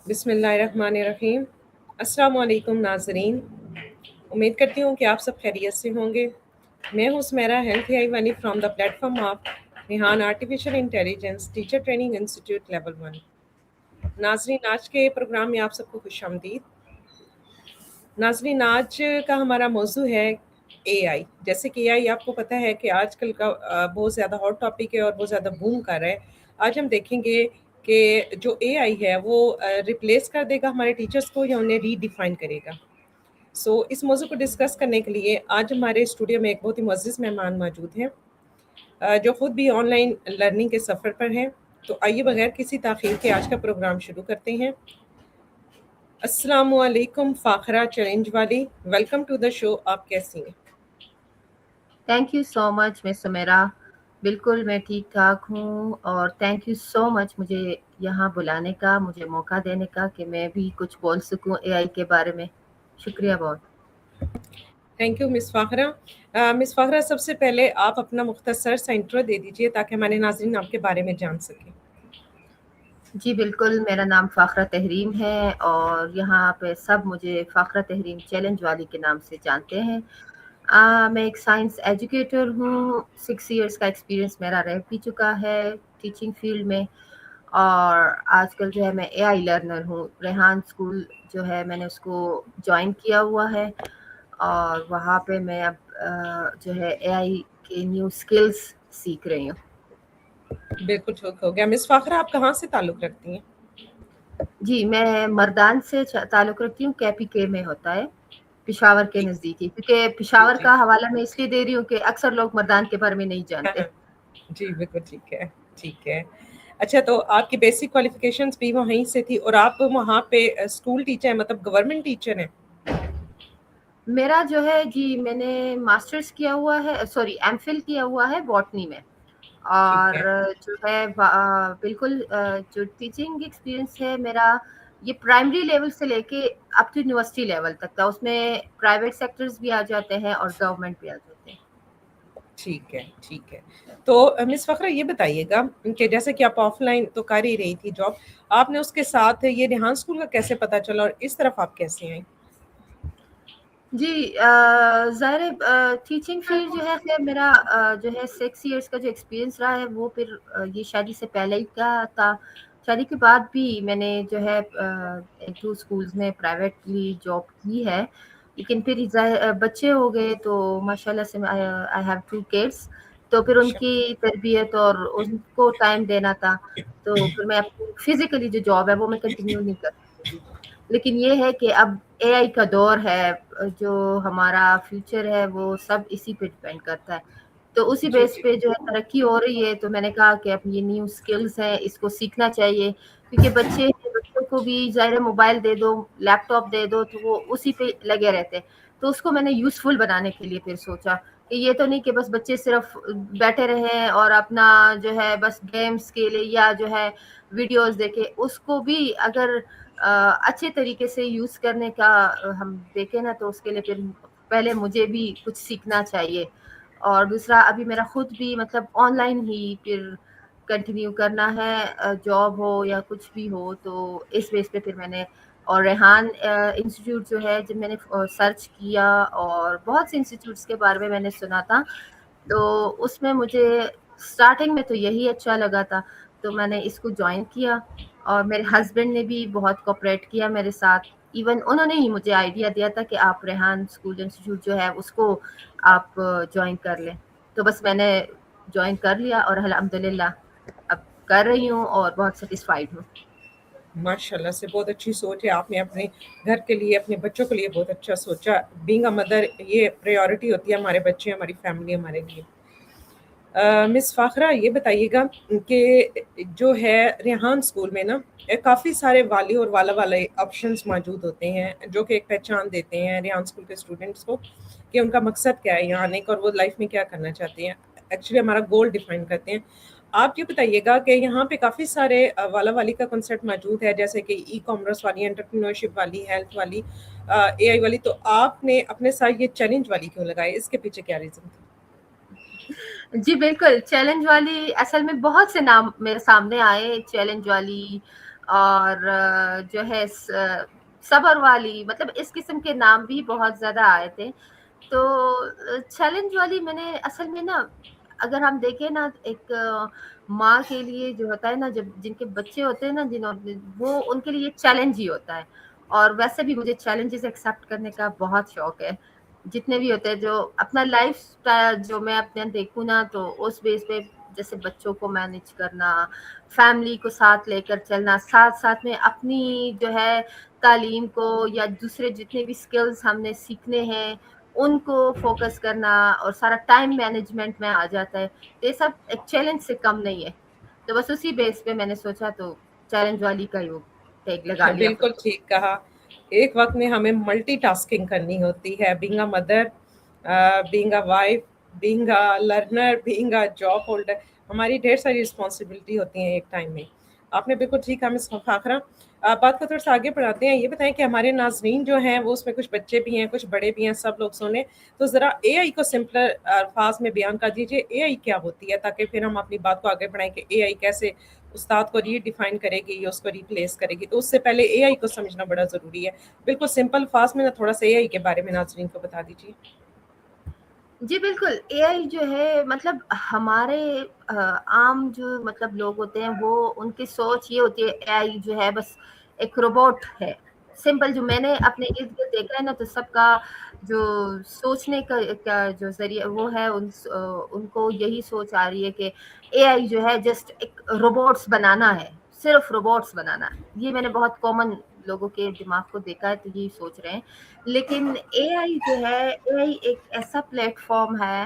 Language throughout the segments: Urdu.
بسم اللہ الرحمن الرحیم۔ السلام علیکم ناظرین، امید کرتی ہوں کہ آپ سب خیریت سے ہوں گے۔ میں ہوں Sameera health A I Wani from the platform of Rehan artificial intelligence teacher training institute level 1۔ ناظرین، آج کے پروگرام میں آپ سب کو خوش آمدید۔ ناظرین، آج کا ہمارا موضوع ہے اے آئی۔ جیسے کہ اے آئی آپ کو پتہ ہے کہ آج کل کا بہت زیادہ ہاٹ ٹاپک ہے اور بہت زیادہ بوم کر رہا ہے۔ آج ہم دیکھیں گے کہ جو اے آئی ہے وہ ریپلیس کر دے گا ہمارے ٹیچرس کو یا انہیں ری ڈیفائن کرے گا۔ اس موضوع کو ڈسکس کرنے کے لیے آج ہمارے اسٹوڈیو میں ایک بہت ہی معزز مہمان موجود ہیں جو خود بھی آن لائن لرننگ کے سفر پر ہیں۔ تو آئیے بغیر کسی تاخیر کے آج کا پروگرام شروع کرتے ہیں۔ السلام علیکم فاخرہ چیلنج والی، ویلکم ٹو دا شو۔ آپ کیسی ہیں؟ تھینک یو سو مچ میں سمیرا، بالکل میں ٹھیک ٹھاک ہوں، اور تھینک یو سو مچ مجھے یہاں بلانے کا، مجھے موقع دینے کا کہ میں بھی کچھ بول سکوں اے آئی کے بارے میں۔ شکریہ بہت۔ Thank you miss فاخرہ۔ مس فاخرہ، سب سے پہلے آپ اپنا مختصر سا انٹرو دے دیجیے تاکہ ہمارے ناظرین آپ کے بارے میں جان سکیں۔ جی بالکل، میرا نام فاخرہ تحریم ہے اور یہاں پہ سب مجھے فاخرہ تحریم چیلنج والی کے نام سے جانتے ہیں۔ میں ایک سائنس ایجوکیٹر ہوں، 6 ایئرس کا ایکسپیرینس میرا رہ بھی چکا ہے ٹیچنگ فیلڈ میں، اور آج کل جو ہے میں اے آئی لرنر ہوں۔ ریحان اسکول جو ہے میں نے اس کو جوائن کیا ہوا ہے، اور وہاں پہ میں اب جو ہے اے آئی کے نیو اسکلس سیکھ رہی ہوں۔ بالکل ٹھیک ہو گیا۔ مس فاخرہ، آپ کہاں سے تعلق رکھتی ہیں؟ جی میں مردان سے تعلق رکھتی ہوں، کے پی کے میں ہوتا ہے، پشاور کے نزدیکی، کیونکہ جی پشاور جی کا حوالہ میں اس لیے دے رہی ہوں کہ اکثر لوگ مردان کے بارے میں نہیں جانتے۔ جی بالکل ٹھیک ہے، ٹھیک ہے۔ اچھا، تو آپ کی بیسک کوالیفیکیشنز بھی وہیں سے تھی اور آپ وہاں پہ اسکول ٹیچر ہیں، مطلب گورنمنٹ ٹیچر ہیں؟ میرا جو ہے جی میں نے ماسٹرز کیا ہوا ہے، سوری ایم فل کیا ہوا ہے باٹنی میں، ٹھیک اور ہے، جو ہے بالکل جو ٹیچنگ ایکسپیرینس ہے میرا، یہ پرائمری لیول سے لے کے اپ ٹو یونیورسٹی لیول تک تھا۔ اس میں پرائیویٹ سیکٹرز بھی آ جاتے ہیں اور گورنمنٹ بھی آ جاتے ہیں۔ ٹھیک ہے، ٹھیک ہے۔ تو مس فخرہ یہ بتائیے گا کہ جیسے کہ آپ آف لائن تو کر ہی رہی تھی جاب، آپ نے اس کے ساتھ یہ ریحان اسکول کا کیسے پتہ چلا اور اس طرف آپ کیسے آئیں؟ جی ظاہر ٹیچنگ فیلڈ جو ہے خیر میرا جو ہے 6 ایئرس کا جو ایکسپیرینس رہا ہے وہ پھر یہ شادی سے پہلے ہی کا تھا۔ شادی کے بعد بھی میں نے جو ہے 2 اسکولز میں پرائیویٹلی جاب کی ہے، لیکن پھر بچے ہو گئے تو ماشاء اللہ سے آئی ہیو 2 kids، تو پھر ان کی تربیت اور ان کو ٹائم دینا تھا، تو پھر میں اپنی فزیکلی جو جاب ہے وہ میں کنٹینیو نہیں کر سکتی تھی۔ لیکن یہ ہے کہ اب اے آئی کا دور ہے، جو ہمارا فیوچر ہے وہ سب اسی پہ ڈیپینڈ کرتا ہے، تو اسی جی بیس جی پہ جو ہے ترقی ہو رہی ہے، تو میں نے کہا کہ اب یہ نیو اسکلز ہیں اس کو سیکھنا چاہیے، کیونکہ بچوں کو بھی ظاہر mobile they do, leap top they دو، تو وہ اسی پہ لگے رہتے ہیں، تو اس کو میں نے یوزفل بنانے کے لیے پھر سوچا کہ یہ تو نہیں کہ بس بچے صرف بیٹھے رہیں اور اپنا جو ہے بس گیمز کے لیے یا جو ہے ویڈیوز دیکھے، اس کو بھی اگر اچھے طریقے سے یوز کرنے کا ہم دیکھیں نا، تو اس کے لیے پھر پہلے مجھے بھی کچھ سیکھنا چاہیے، اور دوسرا ابھی میرا خود بھی مطلب آن لائن ہی پھر کنٹینیو کرنا ہے، جاب ہو یا کچھ بھی ہو، تو اس بیس پہ پھر میں نے اور ریحان انسٹیٹیوٹ جو ہے جب میں نے سرچ کیا اور بہت سے انسٹیٹیوٹس کے بارے میں نے سنا تھا، تو اس میں مجھے اسٹارٹنگ میں تو یہی اچھا لگا تھا، تو میں نے اس کو جوائن کیا، اور میرے ہسبینڈ نے بھی بہت کوپریٹ کیا میرے ساتھ، ایون انہوں نے ہی مجھے آئیڈیا دیا تھا کہ آپ ریحان اسکول انسٹیٹیوٹ جو ہے اس کو آپ جوائن کر لیں، تو بس میں نے جوائن کر لیا اور الحمدللہ اب کر رہی ہوں اور بہت سیٹسفائیڈ ہوں۔ ماشاء اللہ سے بہت اچھی سوچ ہے، آپ نے اپنے گھر کے لیے، اپنے بچوں کے لیے بہت اچھا سوچا۔ بینگ اے مدر یہ پریورٹی ہوتی ہے، ہمارے بچے، ہماری فیملی ہمارے لیے۔ مس فاخرہ یہ بتائیے گا کہ جو ہے ریحان اسکول میں نا کافی سارے والی اور والا والے آپشنس موجود ہوتے ہیں جو کہ ایک پہچان دیتے ہیں ریحان اسکول کے اسٹوڈنٹس کو کہ ان کا مقصد کیا ہے یہاں آنے کا اور وہ لائف میں کیا کرنا چاہتے ہیں، ایکچولی ہمارا گول ڈیفائن کرتے ہیں۔ آپ یہ بتائیے گا کہ یہاں پہ کافی سارے والا والی کا کنسیپٹ موجود ہے، جیسے کہ ای کامرس والی، انٹرپرینورشپ والی، ہیلتھ والی، اے آئی والی، تو آپ نے اپنے ساتھ یہ چیلنج والی کیوں لگائی؟ اس کے پیچھے کیا ریزن تھا؟ جی بالکل، چیلنج والی اصل میں بہت سے نام میرے سامنے آئے، چیلنج والی اور جو ہے صبر والی، مطلب اس قسم کے نام بھی بہت زیادہ آئے تھے. تو چیلنج والی میں نے اصل میں نا، اگر ہم دیکھیں نا، ایک ماں کے لیے جو ہوتا ہے نا، جب جن کے بچے ہوتے ہیں نا، وہ ان کے لیے چیلنج ہی ہوتا ہے. اور ویسے بھی مجھے چیلنجز ایکسیپٹ کرنے کا بہت شوق ہے، جتنے بھی ہوتے ہیں. جو اپنا لائف سٹائل جو میں اپنے دیکھوں نا، تو اس بیس پہ جیسے بچوں کو مینج کرنا، فیملی کو ساتھ لے کر چلنا، ساتھ ساتھ میں اپنی جو ہے تعلیم کو یا دوسرے جتنے بھی سکلز ہم نے سیکھنے ہیں ان کو فوکس کرنا، اور سارا ٹائم مینجمنٹ میں آ جاتا ہے. یہ سب ایک چیلنج سے کم نہیں ہے. تو بس اسی بیس پہ میں نے سوچا، تو چیلنج والی کا ہی ٹیگ لگا لیا پھر بالکل تو. ٹھیک کہا. ایک وقت میں ہمیں ملٹی ٹاسکنگ کرنی ہوتی ہے، being a mother, being a wife, being a learner, being a job holder. ہماری ڈھیر ساری رسپانسبلٹی ہوتی ہیں ایک ٹائم میں. آپ نے بالکل ٹھیک کہا مس فاخرہ. بات کو تھوڑا سا آگے بڑھاتے ہیں. یہ بتائیں کہ ہمارے ناظرین جو ہیں وہ اس میں کچھ بچے بھی ہیں، کچھ بڑے بھی ہیں، سب لوگ سنیں. تو ذرا اے آئی کو سمپلر الفاظ میں بیان کر دیجیے، اے آئی کیا ہوتی ہے، تاکہ پھر ہم اپنی بات کو آگے بڑھائیں کہ اے آئی کیسے استاد کو ری ڈیفائن کرے گی یا اس کو ریپلیس کرے گی. تو اس سے پہلے اے آئی کو سمجھنا بڑا ضروری ہے. بالکل سمپل الفاظ میں نا تھوڑا سا اے آئی کے بارے میں ناظرین کو بتا دیجیے. جی بالکل. اے آئی جو ہے، مطلب ہمارے عام جو مطلب لوگ ہوتے ہیں، وہ ان کی سوچ یہ ہوتی ہے اے آئی جو ہے بس ایک روبوٹ ہے. سمپل جو میں نے اپنے ارد گرد دیکھا ہے نا، تو سب کا جو سوچنے کا جو ذریعہ وہ ہے، ان کو یہی سوچ آ رہی ہے کہ اے آئی جو ہے جسٹ ایک روبوٹس بنانا ہے، صرف روبوٹس بنانا ہے. یہ میں نے بہت کامن لوگوں کے دماغ کو دیکھا ہے، تو یہی سوچ رہے ہیں. لیکن اے آئی جو ہے، اے آئی ایک ایسا پلیٹ فارم ہے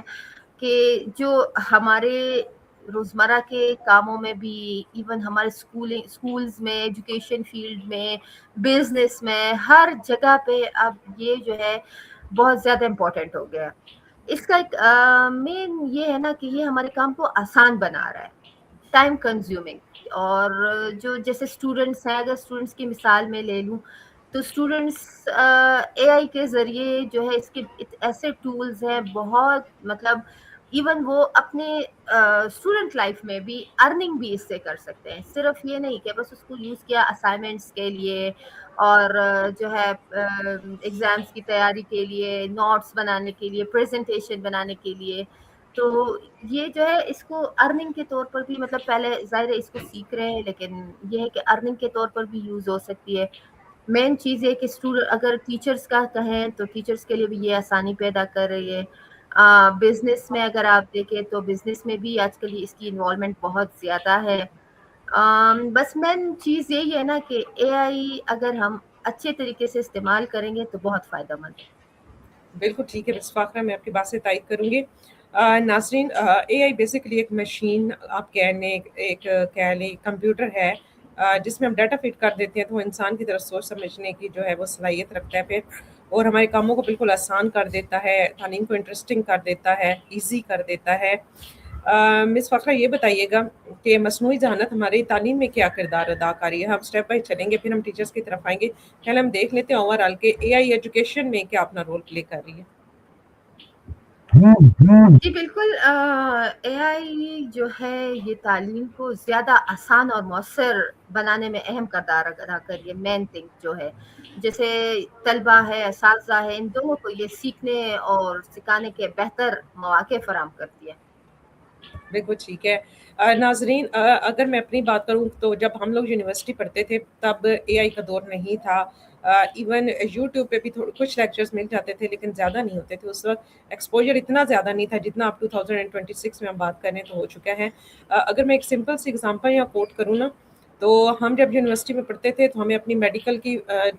کہ جو ہمارے روزمرہ کے کاموں میں بھی، ایون ہمارے اسکولز میں، ایجوکیشن فیلڈ میں، بزنس میں، ہر جگہ پہ اب یہ جو ہے بہت زیادہ امپورٹنٹ ہو گیا. اس کا ایک مین یہ ہے نا کہ یہ ہمارے کام کو آسان بنا رہا ہے، ٹائم کنزیومنگ. اور جو جیسے اسٹوڈنٹس ہیں، اگر اسٹوڈنٹس کی مثال میں لے لوں، تو اسٹوڈنٹس اے آئی کے ذریعے جو ہے، اس کے ایسے ٹولز ہیں بہت، مطلب ایون وہ اپنے اسٹوڈنٹ لائف میں بھی ارننگ بھی اس سے کر سکتے ہیں. صرف یہ نہیں کہ بس اس کو یوز کیا اسائنمنٹس کے لیے، اور جو ہے ایگزامس کی تیاری کے لیے، نوٹس بنانے کے لیے، پریزنٹیشن بنانے کے لیے. تو یہ جو ہے اس کو ارننگ کے طور پر بھی، مطلب پہلے ظاہر ہے اس کو سیکھ رہے ہیں، لیکن یہ ہے کہ ارننگ کے طور پر بھی یوز ہو سکتی ہے. مین چیز ہے کہ اگر ٹیچرز کا کہیں تو ٹیچرز کے لیے بھی یہ آسانی پیدا کر رہی ہے. بزنس میں اگر آپ دیکھیں تو بزنس میں بھی آج کل اس کی انوالومنٹ بہت زیادہ ہے. بس مین چیز یہی ہے نا کہ اے آئی اگر ہم اچھے طریقے سے استعمال کریں گے تو بہت فائدہ مند ہے. بالکل ٹھیک ہے مس فاخرہ، میں آپ کی بات سے تائید کروں گی. ناظرین، اے آئی بیسیکلی ایک مشین، آپ کہہ لیں کمپیوٹر ہے، جس میں ہم ڈیٹا فٹ کر دیتے ہیں تو وہ انسان کی طرف سوچ سمجھنے کی جو ہے وہ صلاحیت رکھتا ہے پھر، اور ہمارے کاموں کو بالکل آسان کر دیتا ہے، تعلیم کو انٹرسٹنگ کر دیتا ہے، ایزی کر دیتا ہے. مس فاخرہ یہ بتائیے گا کہ مصنوعی ذہانت ہماری تعلیم میں کیا کردار ادا کر رہی ہے. ہم اسٹیپ بائی چلیں گے، پھر ہم ٹیچرس کی طرف آئیں گے. پہلے ہم دیکھ لیتے ہیں اوور آل کے اے آئی ایجوکیشن میں کیا اپنا رول پلے کر رہی ہے. جی بالکل. اے آئی جو ہے یہ تعلیم کو زیادہ آسان اور مؤثر بنانے میں اہم کردار ادا کر رہی ہے. مین تھنگ جو ہے، جیسے طلبہ ہے، اساتذہ ہے، ان دونوں کو یہ سیکھنے اور سکھانے کے بہتر مواقع فراہم کرتی ہے. بالکل ٹھیک ہے. ناظرین، اگر میں اپنی بات کروں تو جب ہم لوگ یونیورسٹی پڑھتے تھے تب اے آئی کا دور نہیں تھا. ایون یوٹیوب پہ بھی کچھ لیکچرز مل جاتے تھے، لیکن زیادہ نہیں ہوتے تھے. اس وقت ایکسپوجر اتنا زیادہ نہیں تھا جتنا اب 2026 میں ہم بات کریں تو ہو چکا ہے. اگر میں ایک سمپل سی اگزامپل یا کوٹ کروں نا، تو ہم جب یونیورسٹی میں پڑھتے تھے تو ہمیں اپنی میڈیکل کی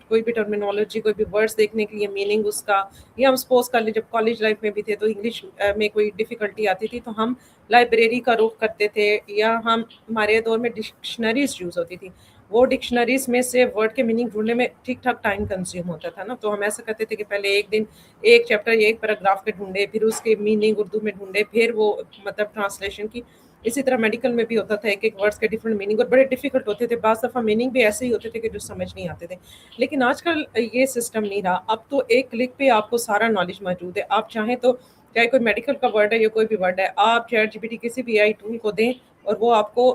کوئی بھی ٹرمینالوجی، کوئی بھی ورڈس دیکھنے کے لیے میننگ اس کا، یا ہم سپوز کر لیں جب کالج لائف میں بھی تھے تو انگلش میں کوئی ڈیفیکلٹی آتی تھی تو ہم لائبریری کا رخ کرتے تھے، یا ہمارے دور میں ڈکشنریز یوز ہوتی تھی. وہ ڈکشنریز میں سے ورڈ کے میننگ ڈھونڈنے میں ٹھیک ٹھاک ٹائم کنزیوم ہوتا تھا نا. تو ہم ایسا کرتے تھے کہ پہلے ایک دن ایک چیپٹر یا ایک پیراگراف کے ڈھونڈے، پھر اس کے میننگ اردو میں ڈھونڈے، پھر وہ مطلب ٹرانسلیشن کی. اسی طرح میڈیکل میں بھی ہوتا تھا، ایک ایک ورڈس کے ڈفرنٹ میننگ، اور بڑے ڈیفیکلٹ ہوتے تھے. بعض دفعہ میننگ بھی ایسے ہی ہوتے تھے کہ جو سمجھ نہیں آتے تھے. لیکن آج کل یہ سسٹم نہیں رہا. اب تو ایک کلک پہ آپ کو سارا نالج موجود ہے. آپ چاہیں تو چاہے کوئی میڈیکل کا ورڈ ہے یا کوئی بھی ورڈ ہے، آپ چیٹ جی پی ٹی کسی بھی اے آئی ٹول کو دیں اور وہ آپ کو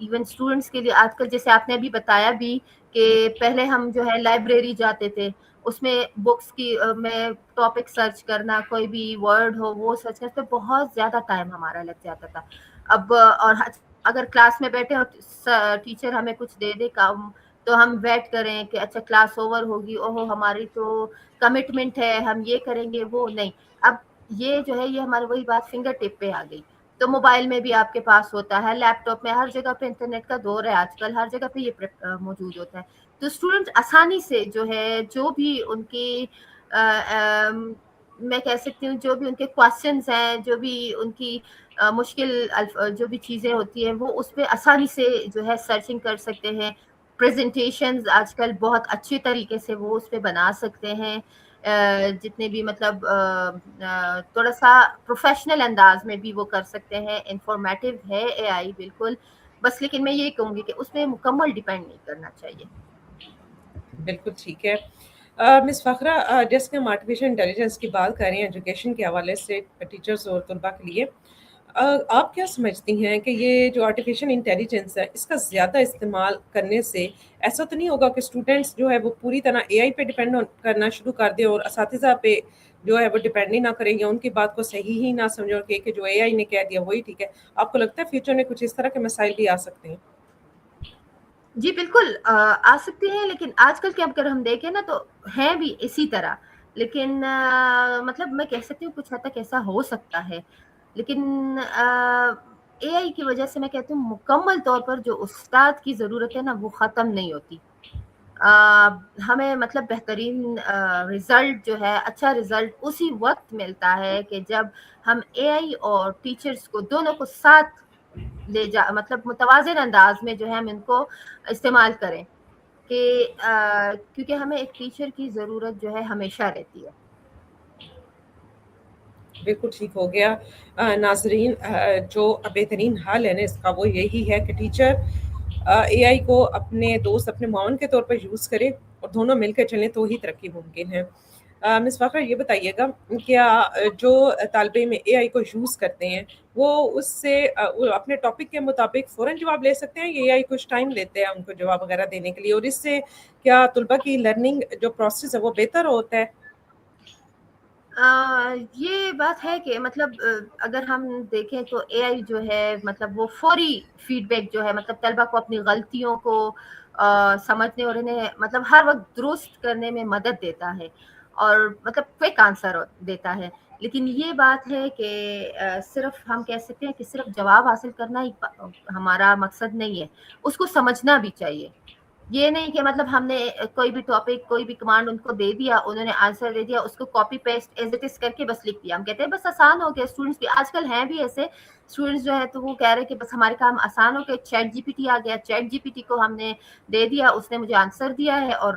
ایون اسٹوڈنٹس کے لیے آج کل جیسے آپ نے ابھی بتایا بھی کہ پہلے ہم جو ہے لائبریری جاتے تھے، اس میں بکس کی میں ٹاپک سرچ کرنا، کوئی بھی ورڈ ہو وہ سرچ کرتے بہت زیادہ ٹائم ہمارا لگ جاتا تھا. اب اور اگر کلاس میں بیٹھے اور ٹیچر ہمیں کچھ دے دے کام تو ہم ویٹ کریں کہ اچھا کلاس اوور ہوگی، اوہو ہماری تو کمٹمنٹ ہے ہم یہ کریں گے، وہ نہیں. اب یہ جو ہے یہ ہماری وہی بات فنگر ٹپ پہ آ گئی. تو موبائل میں بھی آپ کے پاس ہوتا ہے، لیپ ٹاپ میں، ہر جگہ پہ انٹرنیٹ کا دور ہے آج کل، ہر جگہ پہ یہ موجود ہوتا ہے. تو اسٹوڈنٹ آسانی سے جو ہے جو بھی ان کی میں کہہ سکتی ہوں جو بھی ان کے کوشچنز ہیں، جو بھی ان کی مشکل جو بھی چیزیں ہوتی ہیں وہ اس پہ آسانی سے جو ہے سرچنگ کر سکتے ہیں. پریزنٹیشنز آج کل بہت اچھے طریقے سے وہ اس پہ بنا سکتے ہیں، جتنے بھی مطلب تھوڑا سا پروفیشنل انداز میں بھی وہ کر سکتے ہیں. انفارمیٹیو ہے اے آئی بالکل، بس لیکن میں یہ کہوں گی کہ اس پہ مکمل ڈیپینڈ نہیں کرنا چاہیے. بالکل ٹھیک ہے. مس فخرہ، جیسے کہ ہم آرٹیفیشیل انٹیلیجنس کی بات کر رہے ہیں ایجوکیشن کے حوالے سے ٹیچرز اور طلباء کے لیے، آپ کیا سمجھتی ہیں کہ یہ جو آرٹیفیشیل انٹیلیجنس ہے اس کا زیادہ استعمال کرنے سے ایسا تو نہیں ہوگا کہ اسٹوڈنٹس جو ہے وہ پوری طرح اے آئی پہ ڈیپینڈ کرنا شروع کر دیں اور اساتذہ پہ جو ہے وہ ڈیپینڈ ہی نہ کریں یا ان کی بات کو صحیح ہی نہ سمجھو کہ جو اے آئی نے کہہ دیا وہی ٹھیک ہے؟ آپ کو لگتا ہے فیوچر میں کچھ اس طرح کے مسائل بھی آ سکتے ہیں؟ جی بالکل آ سکتے ہیں، لیکن آج کل کے اگر ہم دیکھیں نا تو ہیں بھی اسی طرح. لیکن مطلب میں کہہ سکتی ہوں کچھ حد تک ایسا ہو سکتا ہے، لیکن اے آئی کی وجہ سے میں کہتی ہوں مکمل طور پر جو استاد کی ضرورت ہے نا وہ ختم نہیں ہوتی. ہمیں مطلب بہترین رزلٹ جو ہے، اچھا رزلٹ اسی وقت ملتا ہے کہ جب ہم اے آئی اور ٹیچرز کو دونوں کو ساتھ لے جا مطلب متوازن انداز میں جو ہے ہم ان کو استعمال کریں کہ کیونکہ ہمیں ایک ٹیچر کی ضرورت جو ہے ہمیشہ رہتی ہے. بالکل ٹھیک ہو گیا. ناظرین، جو بہترین حل ہے نا اس کا وہ یہی ہے کہ ٹیچر اے آئی کو اپنے دوست، اپنے معاون کے طور پر یوز کرے اور دونوں مل کر چلیں تو ہی ترقی ممکن ہے. مس فخر یہ بتائیے گا، کیا جو طالب علم اے آئی کو یوز کرتے ہیں وہ اس سے وہ اپنے ٹاپک کے مطابق فوراً جواب لے سکتے ہیں، یہ اے آئی کچھ ٹائم لیتے ہیں ان کو جواب وغیرہ دینے کے لیے، اور اس سے کیا طلباء کی لرننگ جو پروسیس ہے وہ بہتر ہوتا ہے؟ یہ بات ہے کہ مطلب اگر ہم دیکھیں تو اے آئی جو ہے مطلب وہ فوری فیڈ بیک جو ہے مطلب طلبہ کو اپنی غلطیوں کو سمجھنے اور انہیں مطلب ہر وقت درست کرنے میں مدد دیتا ہے اور مطلب کوئک آنسر دیتا ہے. لیکن یہ بات ہے کہ صرف ہم کہہ سکتے ہیں کہ صرف جواب حاصل کرنا ہی ہمارا مقصد نہیں ہے، اس کو سمجھنا بھی چاہیے. یہ نہیں کہ مطلب ہم نے کوئی بھی ٹاپک کوئی بھی کمانڈ ان کو دے دیا، انہوں نے آنسر دے دیا، اس کو copy paste as it is کر کے بس لکھ دیا. ہم کہتے ہیں بس آسان ہو گیا. اسٹوڈنٹس بھی آج کل ہیں بھی ایسے اسٹوڈنٹس جو ہے تو وہ کہہ رہے کہ بس ہمارے کام آسان ہو گیا، چیٹ جی پی ٹی آ گیا، چیٹ جی پی ٹی کو ہم نے دے دیا، اس نے مجھے آنسر دیا ہے اور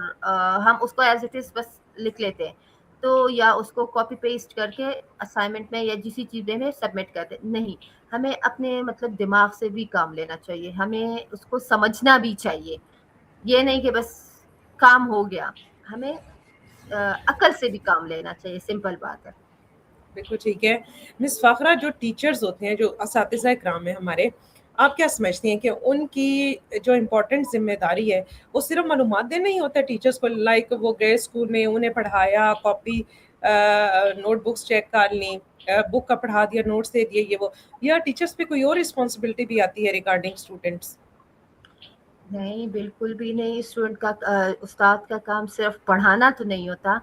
ہم اس کو ایز اٹ از بس لکھ لیتے ہیں. تو یا اس کو کاپی پیسٹ کر کے اسائنمنٹ میں یا جسی چیز میں سبمٹ کرتے. نہیں، ہمیں اپنے مطلب دماغ سے بھی کام لینا چاہیے، ہمیں اس کو سمجھنا بھی چاہیے. یہ نہیں کہ بس کام ہو گیا، ہمیں عقل سے بھی کام لینا چاہیے. سمپل بات ہے. بالکل ٹھیک ہے. مس فاخرہ، جو ٹیچرز ہوتے ہیں، جو اساتذہ کرام ہیں ہمارے، آپ کیا سمجھتی ہیں کہ ان کی جو امپورٹنٹ ذمہ داری ہے وہ صرف معلومات دینا ہی ہوتا ہے ٹیچرز کو؟ لائک وہ گئے اسکول میں، انہیں پڑھایا، کاپی نوٹ بکس چیک کر لیں، بک کا پڑھا دیا، نوٹس دے دیے، یہ وہ، یا ٹیچرز پہ کوئی اور رسپانسبلٹی بھی آتی ہے ریگارڈنگ اسٹوڈنٹس؟ نہیں، بالکل بھی نہیں. اسٹوڈنٹ کا استاد کا کام صرف پڑھانا تو نہیں ہوتا،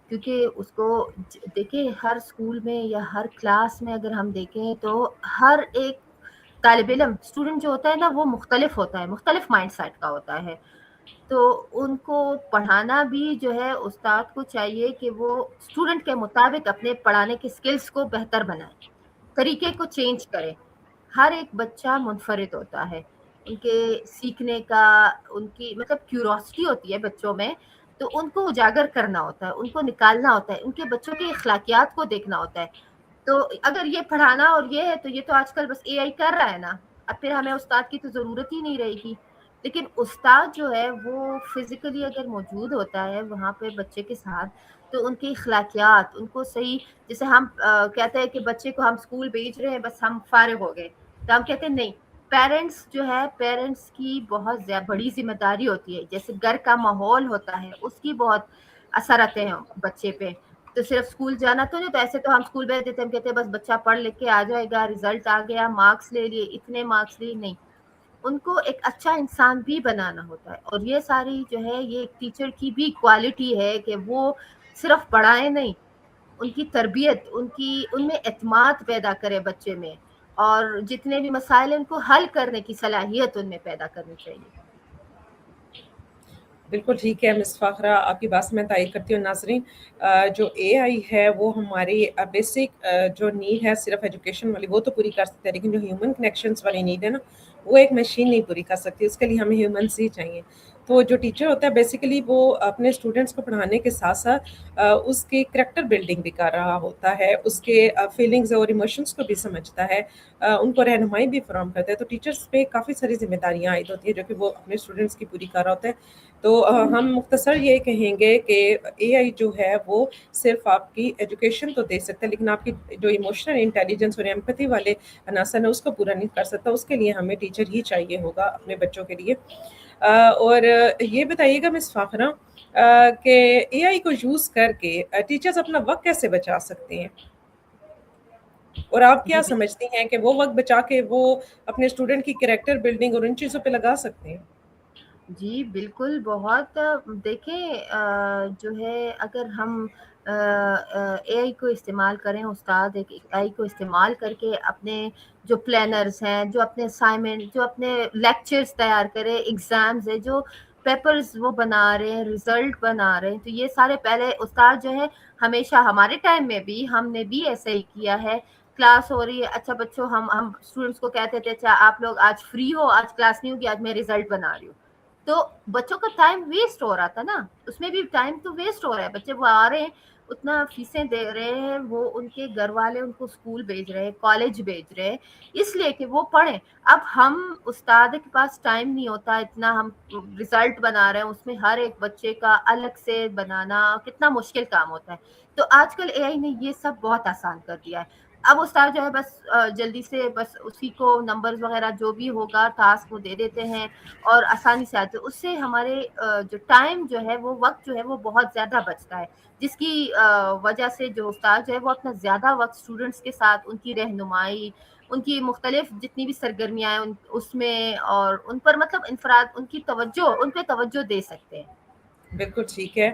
کیونکہ اس کو دیکھیں ہر اسکول میں یا ہر کلاس میں اگر ہم دیکھیں تو ہر ایک طالب علم اسٹوڈنٹ جو ہوتا ہے نا وہ مختلف ہوتا ہے، مختلف مائنڈ سیٹ کا ہوتا ہے. تو ان کو پڑھانا بھی جو ہے استاد کو چاہیے کہ وہ اسٹوڈنٹ کے مطابق اپنے پڑھانے کے اسکلس کو بہتر بنائے، طریقے کو چینج کرے. ہر ایک بچہ منفرد ہوتا ہے، ان کے سیکھنے کا، ان کی مطلب کیوروسٹی ہوتی ہے بچوں میں، تو ان کو اجاگر کرنا ہوتا ہے، ان کو نکالنا ہوتا ہے، ان کے بچوں کے اخلاقیات کو دیکھنا ہوتا ہے. تو اگر یہ پڑھانا اور یہ ہے تو یہ تو آج کل بس اے آئی کر رہا ہے نا، اب پھر ہمیں استاد کی تو ضرورت ہی نہیں رہے گی. لیکن استاد جو ہے وہ فزیکلی اگر موجود ہوتا ہے وہاں پہ بچے کے ساتھ، تو ان کی اخلاقیات، ان کو صحیح، جیسے ہم کہتے ہیں کہ بچے کو ہم اسکول بھیج رہے ہیں بس ہم فارغ ہو گئے، تو ہم کہتے ہیں نہیں، پیرنٹس جو ہے پیرنٹس کی بہت بڑی ذمہ داری ہوتی ہے. جیسے گھر کا ماحول ہوتا ہے اس کی بہت اثر آتے ہیں بچے پہ. تو صرف اسکول جانا تو نہیں, تو ایسے تو ہم اسکول بھیج دیتے, ہم کہتے ہیں بس بچہ پڑھ لکھ کے آ جائے گا, ریزلٹ آ گیا, مارکس لے لیے, اتنے مارکس لیے. نہیں, ان کو ایک اچھا انسان بھی بنانا ہوتا ہے. اور یہ ساری جو ہے یہ ایک ٹیچر کی بھی کوالٹی ہے کہ وہ صرف پڑھائے نہیں, ان کی تربیت, ان میں اعتماد پیدا کرے بچے میں, اور جتنے بھی مسائل ہیں ان کو حل کرنے کی صلاحیت ان میں پیدا کرنی چاہیے. بالکل ٹھیک ہے مس فاخرہ, آپ کی بات سے میں تائید کرتی ہوں. ناظرین, جو اے آئی ہے وہ ہماری بیسک جو نیڈ ہے صرف ایجوکیشن والی وہ تو پوری کر سکتے ہیں, لیکن جو ہیومن کنیکشنز والی نیڈ ہے نا وہ ایک مشین نہیں پوری کر سکتی. اس کے لیے ہمیں ہیومنس ہی چاہیے. تو جو ٹیچر ہوتا ہے بیسیکلی وہ اپنے اسٹوڈنٹس کو پڑھانے کے ساتھ ساتھ اس کی کریکٹر بلڈنگ بھی کر رہا ہوتا ہے, اس کے فیلنگز اور ایموشنس کو بھی سمجھتا ہے, ان کو رہنمائی بھی فراہم کرتا ہے. تو ٹیچرس پہ کافی ساری ذمہ داریاں عائد ہوتی ہیں جو کہ وہ اپنے اسٹوڈنٹس کی پوری کر رہا ہوتا ہے. تو ہم مختصر یہ کہیں گے کہ اے آئی جو ہے وہ صرف آپ کی ایجوکیشن تو دے سکتا ہے, لیکن آپ کی جو ایموشنل انٹیلیجنس اور ایمپتھی والے عناصر ہیں اس کو پورا نہیں کر سکتا. اس کے لیے ہمیں ٹیچر ہی چاہیے ہوگا اپنے بچوں کے لیے. اور یہ بتائیے گا مس فاخرہ کہ اے آئی کو یوز کر کے ٹیچرز اپنا وقت کیسے بچا سکتے ہیں, اور آپ کیا جی سمجھتی ہیں کہ وہ وقت بچا کے وہ اپنے اسٹوڈنٹ کی کریکٹر بلڈنگ اور ان چیزوں پہ لگا سکتے ہیں؟ جی بالکل, بہت. دیکھیں جو ہے اگر ہم اے آئی کو استعمال کریں, استاد ایک اے آئی کو استعمال کر کے اپنے جو پلانرز ہیں, جو اپنے اسائنمنٹ, جو اپنے لیکچرز تیار کرے, ایگزامز ہے, جو پیپرز وہ بنا رہے ہیں, ریزلٹ بنا رہے ہیں, تو یہ سارے پہلے استاد جو ہے ہمیشہ ہمارے ٹائم میں بھی ہم نے بھی ایسا ہی کیا ہے. کلاس ہو رہی ہے, اچھا بچوں ہم اسٹوڈنٹس کو کہتے تھے اچھا آپ لوگ آج فری ہو, آج کلاس نہیں ہوگی, آج میں ریزلٹ بنا رہی ہوں. تو بچوں کا ٹائم ویسٹ ہو رہا تھا نا, اس میں بھی ٹائم تو ویسٹ ہو رہا ہے. بچے وہ آ رہے ہیں, اتنا فیسیں دے رہے ہیں, وہ ان کے گھر والے ان کو اسکول بھیج رہے ہیں, کالج بھیج رہے ہیں اس لیے کہ وہ پڑھیں. اب ہم استاد کے پاس ٹائم نہیں ہوتا اتنا, ہم ریزلٹ بنا رہے ہیں, اس میں ہر ایک بچے کا الگ سے بنانا کتنا مشکل کام ہوتا ہے. تو آج کل اے آئی نے یہ سب بہت آسان کر دیا ہے. اب استاد جو ہے بس جلدی سے بس اسی کو نمبرز وغیرہ جو بھی ہوگا ٹاسک وہ دے دیتے ہیں اور آسانی سے آتے. اس سے ہمارے جو ٹائم جو ہے وہ وقت جو ہے وہ بہت زیادہ بچتا ہے, جس کی وجہ سے جو استاد جو ہے وہ اپنا زیادہ وقت اسٹوڈنٹس کے ساتھ ان کی رہنمائی, ان کی مختلف جتنی بھی سرگرمیاں ہیں اس میں, اور ان پر مطلب انفراد ان کی توجہ, ان پہ توجہ دے سکتے ہیں. بالکل ٹھیک ہے.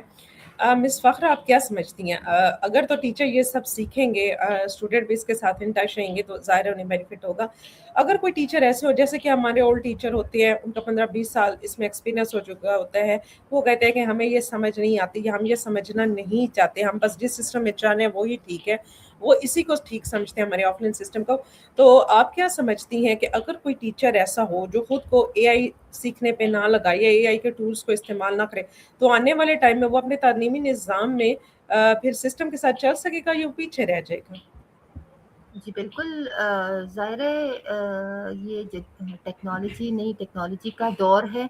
مس فخرہ, آپ کیا سمجھتی ہیں اگر تو ٹیچر یہ سب سیکھیں گے, اسٹوڈنٹ بھی اس کے ساتھ ان ٹچ رہیں گے تو ظاہر انہیں بینیفٹ ہوگا. اگر کوئی ٹیچر ایسے ہو جیسے کہ ہمارے اولڈ ٹیچر ہوتے ہیں, ان کا 15-20 سال اس میں ایکسپیرینس ہو چکا ہوتا ہے, وہ کہتے ہیں کہ ہمیں یہ سمجھ نہیں آتی یا ہم یہ سمجھنا نہیں چاہتے, ہم بس جس سسٹم میں چاہ رہے ہیں وہی ٹھیک ہے, وہ اسی کو ٹھیک سمجھتے ہیں ہمارے آف لائن سسٹم کو. تو آپ کیا سمجھتی ہیں کہ اگر کوئی ٹیچر ایسا ہو جو خود کو اے آئی سیکھنے پہ نہ لگائے یا اے آئی کے ٹولز کو استعمال نہ کرے, تو آنے والے ٹائم میں وہ اپنے تعلیمی نظام میں پھر سسٹم کے ساتھ چل سکے گا یا پیچھے رہ جائے گا؟ جی بالکل, ظاہر ہے یہ ٹیکنالوجی نئی ٹیکنالوجی کا دور ہے,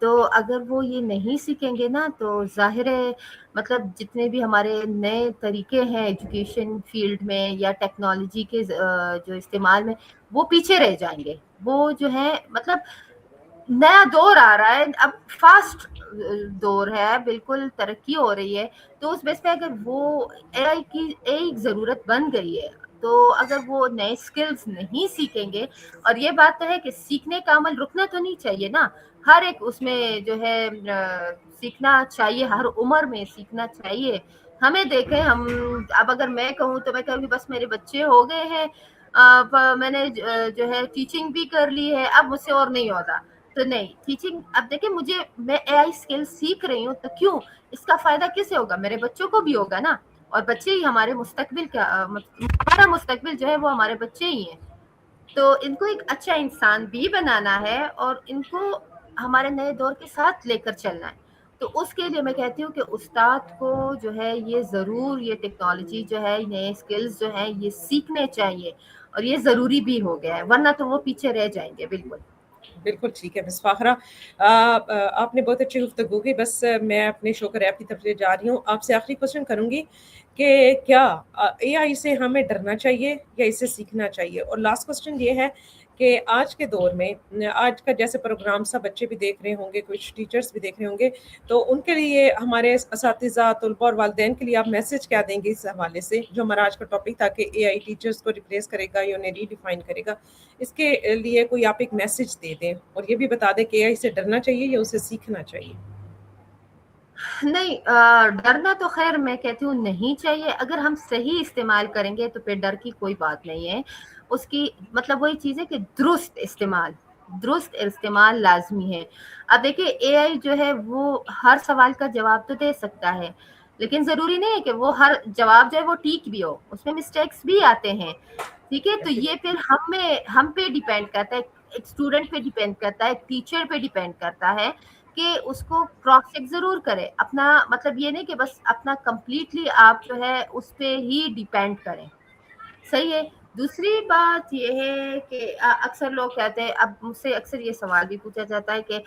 تو اگر وہ یہ نہیں سیکھیں گے نا تو ظاہر ہے مطلب جتنے بھی ہمارے نئے طریقے ہیں ایجوکیشن فیلڈ میں یا ٹیکنالوجی کے جو استعمال میں, وہ پیچھے رہ جائیں گے. وہ جو ہے مطلب نیا دور آ رہا ہے, اب فاسٹ دور ہے, بالکل ترقی ہو رہی ہے. تو اس بیس پہ اگر وہ اے آئی کی ایک ضرورت بن گئی ہے, تو اگر وہ نئے اسکلز نہیں سیکھیں گے, اور یہ بات تو ہے کہ سیکھنے کا عمل رکنا تو نہیں چاہیے نا, ہر ایک اس میں جو ہے سیکھنا چاہیے, ہر عمر میں سیکھنا چاہیے. ہمیں دیکھیں, ہم اب اگر میں کہوں تو میں کہوں کہ بس میرے بچے ہو گئے ہیں, میں نے جو ہے ٹیچنگ بھی کر لی ہے, اب مجھ سے اور نہیں ہوتا. تو نہیں, ٹیچنگ اب دیکھیں مجھے, میں اے آئی اسکل سیکھ رہی ہوں تو کیوں, اس کا فائدہ کسے ہوگا, میرے بچوں کو بھی ہوگا نا. اور بچے ہی ہمارے مستقبل کا, ہمارا مستقبل جو ہے وہ ہمارے بچے ہی ہیں. تو ان کو ایک اچھا انسان بھی بنانا ہے, اور ان کو ہمارے نئے دور کے ساتھ لے کر چلنا ہے. تو اس کے لیے میں کہتی ہوں کہ استاد کو جو ہے یہ ضرور یہ ٹیکنالوجی جو ہے, نئے اسکلز جو ہیں یہ سیکھنے چاہیے, اور یہ ضروری بھی ہو گیا ہے, ورنہ تو وہ پیچھے رہ جائیں گے. بالکل بالکل ٹھیک ہے مس فاخرہ, آپ نے بہت اچھی گفتگو کی. بس میں اپنے شو کا ریپ کی طرف سے جا رہی ہوں. آپ سے آخری کوشچن کروں گی کہ کیا اے آئی سے ہمیں ڈرنا چاہیے یا اسے سیکھنا چاہیے؟ اور لاسٹ کوشچن یہ ہے کہ آج کے دور میں آج کا جیسے پروگرام سب بچے بھی دیکھ رہے ہوں گے، کچھ ٹیچرز بھی دیکھ رہے ہوں گے، تو ان کے لیے ہمارے اساتذہ، طلباء اور والدین کے لیے آپ میسج کیا دیں گے اس حوالے سے، جو ہمارا آج کا ٹاپک تھا کہ اے آئی ٹیچرز کو ریپلیس کرے گا یا انہیں ری ڈیفائن کرے گا، اس کے لیے کوئی آپ ایک میسج دے دیں اور یہ بھی بتا دیں کہ اے آئی سے ڈرنا چاہیے یا اسے سیکھنا چاہیے؟ نہیں، ڈرنا تو خیر میں کہتی ہوں نہیں چاہیے. اگر ہم صحیح استعمال کریں گے تو پھر ڈر کی کوئی بات نہیں ہے. اس کی مطلب وہی چیز ہے کہ درست استعمال لازمی ہے. اب دیکھیے اے آئی جو ہے وہ ہر سوال کا جواب تو دے سکتا ہے، لیکن ضروری نہیں ہے کہ وہ ہر جواب جو ہے وہ ٹھیک بھی ہو، اس میں مسٹیکس بھی آتے ہیں. ٹھیک ہے، تو یہ پھر ہم پہ ڈیپینڈ کرتا ہے، ایک اسٹوڈنٹ پہ ڈیپینڈ کرتا ہے، ایک ٹیچر پہ ڈیپینڈ کرتا ہے کہ اس کو کراس چیک ضرور کرے. اپنا مطلب یہ نہیں کہ بس اپنا کمپلیٹلی آپ جو ہے اس پہ ہی ڈیپینڈ کریں. صحیح ہے. دوسری بات یہ ہے کہ اکثر لوگ کہتے ہیں، اب مجھ سے اکثر یہ سوال بھی پوچھا جاتا ہے کہ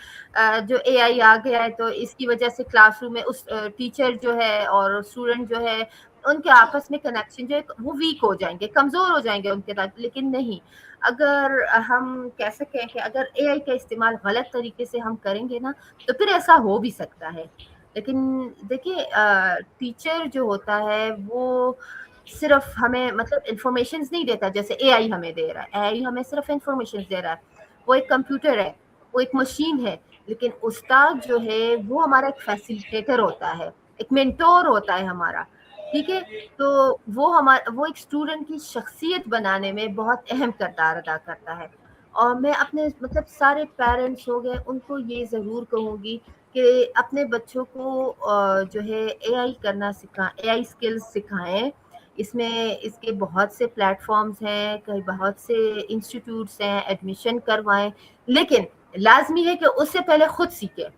جو اے آئی آ گیا ہے تو اس کی وجہ سے کلاس روم میں اس ٹیچر جو ہے اور اسٹوڈنٹ جو ہے ان کے آپس میں کنیکشن جو ہے وہ ویک ہو جائیں گے، کمزور ہو جائیں گے ان کے ساتھ. لیکن نہیں، اگر ہم کہہ سکیں کہ اگر اے آئی کا استعمال غلط طریقے سے ہم کریں گے نا تو پھر ایسا ہو بھی سکتا ہے. لیکن دیکھیے ٹیچر جو ہوتا ہے وہ صرف ہمیں مطلب انفارمیشنز نہیں دیتا جیسے اے آئی ہمیں دے رہا ہے. اے آئی ہمیں صرف انفارمیشنز دے رہا ہے. وہ ایک کمپیوٹر ہے، وہ ایک مشین ہے. لیکن استاد جو ہے وہ ہمارا ایک فیسیلیٹیٹر ہوتا ہے، ایک مینٹور ہوتا ہے ہمارا. ٹھیک ہے، تو وہ ایک اسٹوڈنٹ کی شخصیت بنانے میں بہت اہم کردار ادا کرتا ہے. اور میں اپنے مطلب سارے پیرنٹس ہو گئے ان کو یہ ضرور کہوں گی کہ اپنے بچوں کو جو ہے اے آئی کرنا اے آئی اسکلز سکھائیں. اس میں اس کے بہت سے پلیٹ فارمز ہیں، کئی بہت سے انسٹیٹیوٹس ہیں، ایڈمیشن کروائیں. لیکن لازمی ہے کہ اس سے پہلے خود سیکھیں.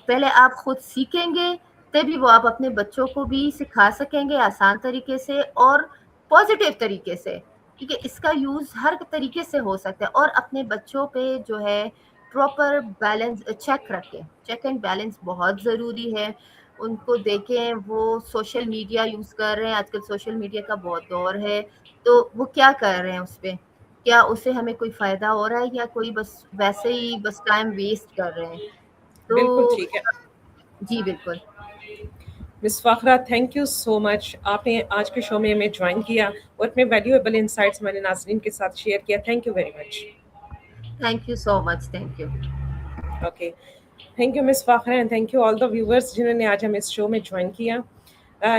پہلے آپ خود سیکھیں گے تبھی وہ آپ اپنے بچوں کو بھی سکھا سکیں گے آسان طریقے سے اور پازیٹیو طریقے سے. ٹھیک ہے، اس کا یوز ہر طریقے سے ہو سکتا ہے. اور اپنے بچوں پہ جو ہے proper balance check and balance بہت ضروری ہے. ان کو دیکھیں وہ سوشل میڈیا یوز کر رہے ہیں، آج کل سوشل میڈیا کا بہت دور ہے، تو وہ کیا کر رہے ہیں اس پہ، کیا اس سے ہمیں کوئی فائدہ ہو رہا ہے یا کوئی بس ویسے ہی بس ٹائم ویسٹ کر رہے ہیں. تو بالکل ٹھیک ہے. جی بالکل. مس فاخرہ، تھینک یو سو مچ. آپ نے آج کے شو میں ہمیں جوائن کیا اور اپنے ویلیویبل انسائٹس ہمارے ناظرین کے ساتھ شیئر کیا. Thank you very much. Thank you so much. Thank you. Okay, thank you miss Fakhra and thank you all the viewers جنہوں نے آج ہمیں اس شو میں جوائن کیا.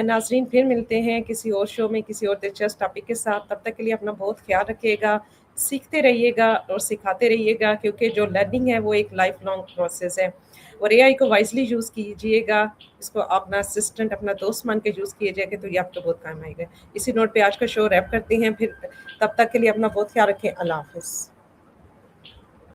ناظرین پھر ملتے ہیں کسی اور شو میں کسی اور دلچسپ ٹاپک کے ساتھ. تب تک کے لیے اپنا بہت خیال رکھیے گا، سیکھتے رہیے گا اور سکھاتے رہیے گا، کیونکہ جو لرننگ ہے وہ ایک لائف لانگ پروسیس ہے. اور اے آئی کو وائزلی یوز کیجیے گا، اس کو اپنا اسسٹنٹ، اپنا دوست مان کے یوز کیے جائے گا تو یہ آپ کو بہت کام آئے گا. اسی نوٹ پہ آج کا شو ریپ کرتے ہیں. پھر تب تک کے لیے اپنا بہت خیال رکھیں. اللہ حافظ.